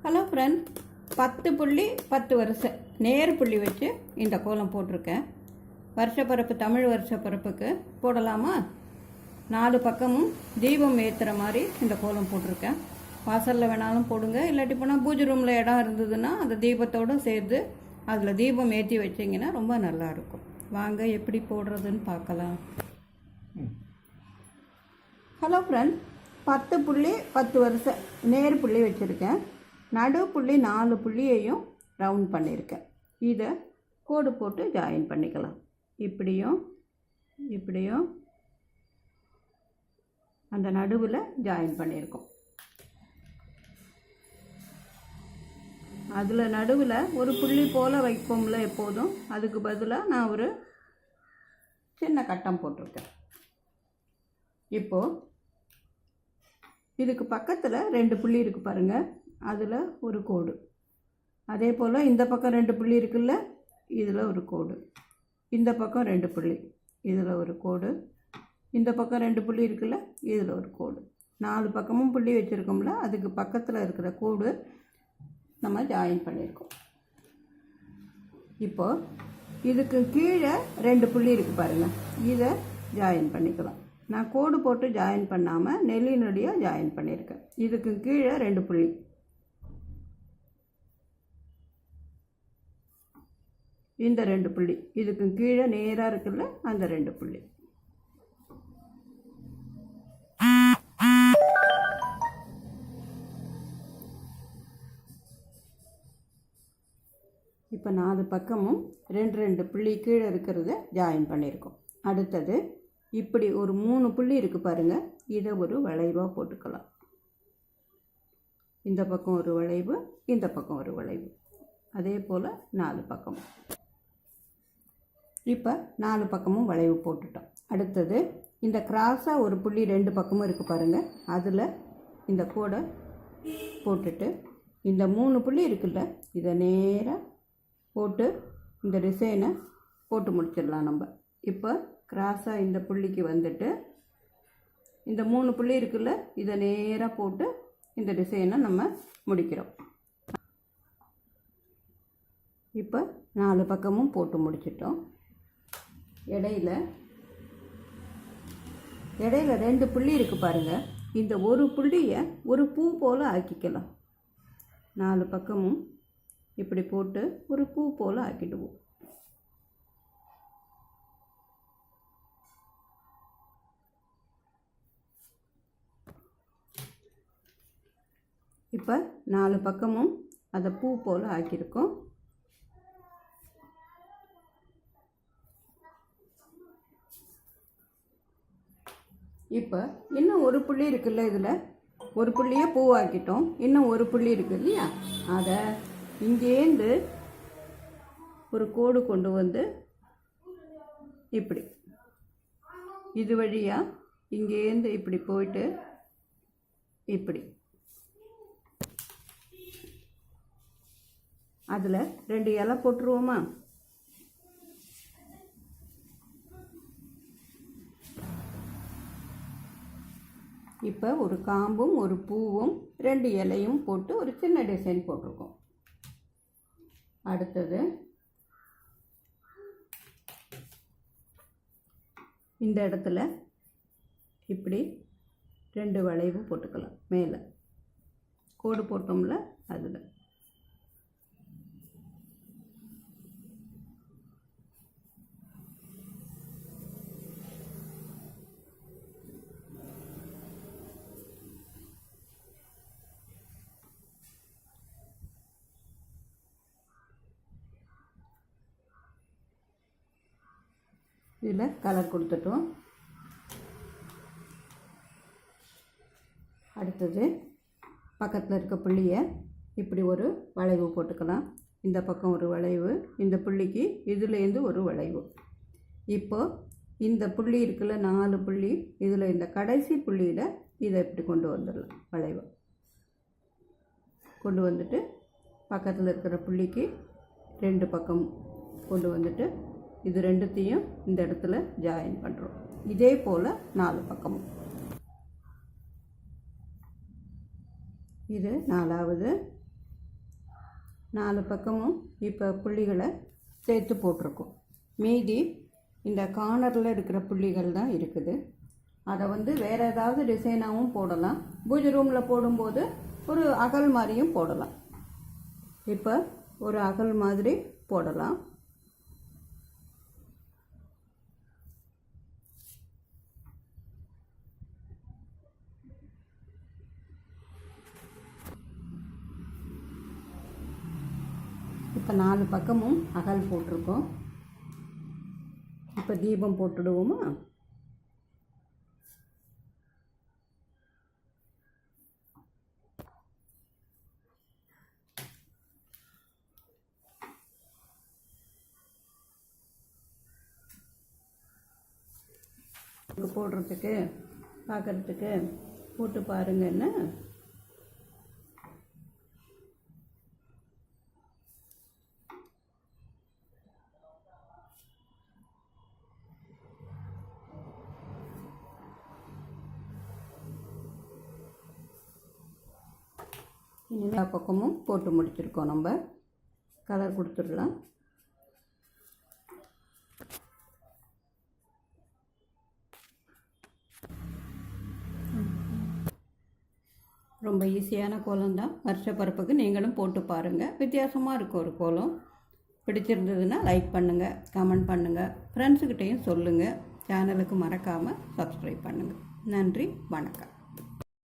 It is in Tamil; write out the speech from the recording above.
ஹலோ ஃப்ரெண்ட், 10 புள்ளி 10 வருஷம் நேர் புள்ளி வச்சு இந்த கோலம் போட்டிருக்கேன். வருஷப்பிறப்பு தமிழ் வருஷப்பிறப்புக்கு போடலாமா? 4 பக்கமும் தீபம் ஏற்றுற மாதிரி இந்த கோலம் போட்டிருக்கேன். வாசலில் வேணாலும் போடுங்க, இல்லாட்டி போனால் பூஜை ரூமில் இடம் இருந்ததுன்னா அந்த தீபத்தோடு சேர்த்து அதில் தீபம் ஏற்றி வச்சிங்கன்னா ரொம்ப நல்லாயிருக்கும். வாங்க எப்படி போடுறதுன்னு பார்க்கலாம். ஹலோ ஃப்ரெண்ட், 10 புள்ளி 10 வருஷம் நேர் புள்ளி வச்சுருக்கேன். நடு புள்ளி 4 புள்ளியையும் ரவுண்ட் பண்ணியிருக்கேன். இதை கோடு போட்டு ஜாயின் பண்ணிக்கலாம். இப்படியும் இப்படியும் அந்த நடுவில் ஜாயின் பண்ணியிருக்கோம். அதில் நடுவில் ஒரு புள்ளி போல் வைப்போம்ல எப்போதும், அதுக்கு பதிலாக நான் ஒரு சின்ன கட்டம் போட்டிருக்கேன். இப்போது இதுக்கு பக்கத்தில் 2 புள்ளி இருக்குது பாருங்கள், அதில் ஒரு கோடு. அதே போல் இந்த பக்கம் 2 புள்ளி இருக்குல்ல, இதில் ஒரு கோடு. இந்த பக்கம் 2 புள்ளி, இதில் ஒரு கோடு. இந்த பக்கம் 2 புள்ளி இருக்குல்ல, இதில் ஒரு கோடு. 4 பக்கமும் புள்ளி வச்சுருக்கோம்ல, அதுக்கு பக்கத்தில் இருக்கிற கோடு நம்ம ஜாயின் பண்ணியிருக்கோம். இப்போது இதுக்கு கீழே 2 புள்ளி இருக்குது பாருங்கள், இதை ஜாயின் பண்ணிக்கலாம். நான் கோடு போட்டு ஜாயின் பண்ணாமல் நெல்லி நொடியாக ஜாயின் பண்ணியிருக்கேன். இதுக்கு கீழே 2 புள்ளி, இந்த 2 புள்ளி, இதுக்கு கீழே நேராக இருக்குல்ல அந்த 2 புள்ளி. இப்போ 4 பக்கமும் 2 புள்ளி கீழே இருக்கிறத ஜாயின் பண்ணியிருக்கோம். அடுத்தது இப்படி ஒரு 3 புள்ளி இருக்குது பாருங்கள், இதை ஒரு வளைவாக போட்டுக்கலாம். இந்த பக்கம் ஒரு வளைவு, இந்த பக்கம் ஒரு வளைவு. அதே போல் 4 பக்கமும். இப்போ 4 பக்கமும் வளைவு போட்டுட்டோம். அடுத்தது இந்த கிராஸாக ஒரு புள்ளி 2 பக்கமும் இருக்குது பாருங்கள், அதில் இந்த கோடை போட்டுட்டு இந்த 3 புள்ளி இருக்குல்ல, இதை நேராக போட்டு இந்த டிசைனை போட்டு முடிச்சிடலாம் நம்ம. இப்போ கிராஸாக இந்த புள்ளிக்கு வந்துட்டு இந்த 3 புள்ளி இருக்குல்ல, இதை நேராக போட்டு இந்த டிசைனை நம்ம முடிக்கிறோம். இப்போ 4 பக்கமும் போட்டு முடிச்சிட்டோம். இடையில 2 புள்ளி இருக்குது பாருங்கள், இந்த ஒரு புள்ளியை ஒரு பூ போல் ஆக்கிக்கலாம். 4 பக்கமும் இப்படி போட்டு ஒரு பூ போல் ஆக்கிடுவோம். இப்போ 4 பக்கமும் அதை பூ போல் ஆக்கியிருக்கோம். இப்போ இன்னும் ஒரு புள்ளி இருக்குல்ல, இதில் ஒரு புள்ளியை பூவாக்கிட்டோம். இன்னும் ஒரு புள்ளி இருக்குது இல்லையா, அதை இங்கேருந்து ஒரு கோடு கொண்டு வந்து இப்படி இது வழியாக இங்கேருந்து இப்படி போயிட்டு இப்படி அதில் 2 இலை போட்டுருவோமா? இப்போ ஒரு காம்பும் ஒரு பூவும் 2 இலையும் போட்டு ஒரு சின்ன டிசைன் போட்டிருக்கோம். அடுத்தது இந்த இடத்துல இப்படி 2 வளைவு போட்டுக்கலாம். மேலே கோடு போட்டோம்ல, அதில் இதில் கலர் கொடுத்துட்டோம். அடுத்தது பக்கத்தில் இருக்க புள்ளியை இப்படி ஒரு வளைவு போட்டுக்கலாம். இந்த பக்கம் ஒரு வளைவு, இந்த புள்ளிக்கு இதுலேருந்து ஒரு வளைவு. இப்போது இந்த புள்ளி இருக்குல்ல, 4 புள்ளி, இதில் இந்த கடைசி புள்ளியில் இதை இப்படி கொண்டு வந்துடலாம். வளைவு கொண்டு வந்துட்டு பக்கத்தில் இருக்கிற புள்ளிக்கு 2 பக்கம் கொண்டு வந்துட்டு இது 2த்தையும் இந்த இடத்துல ஜாயின் பண்ணுறோம். இதே போல் 4 பக்கமும். இது 4வது. 4 பக்கமும் இப்போ புள்ளிகளை சேர்த்து போட்டிருக்கோம். மீதி இந்த கார்னரில் இருக்கிற புள்ளிகள் தான் இருக்குது. அதை வேறு ஏதாவது டிசைனாகவும் போடலாம். பூஜை ரூமில் போடும்போது ஒரு அகல் மாதிரியும் போடலாம். இப்போ ஒரு அகல் மாதிரி போடலாம். இப்போ 4 பக்கமும் அகல் போட்டிருக்கோம். இப்போ தீபம் போட்டுடுவோமா? போடுறதுக்கு பார்க்குறதுக்கு போட்டு பாருங்க. என்ன எல்லா பக்கமும் போட்டு முடிச்சிருக்கோம். நம்ம கலர் கொடுத்துடலாம். ரொம்ப ஈஸியான கோலம் தான். வருஷ பருப்புக்கு நீங்களும் போட்டு பாருங்கள். வித்தியாசமாக இருக்கும் ஒரு கோலம். பிடிச்சிருந்ததுன்னா லைக் பண்ணுங்கள், கமெண்ட் பண்ணுங்கள், ஃப்ரெண்ட்ஸுக்கிட்டையும் சொல்லுங்கள். சேனலுக்கு மறக்காமல் சப்ஸ்கிரைப் பண்ணுங்கள். நன்றி, வணக்கம்.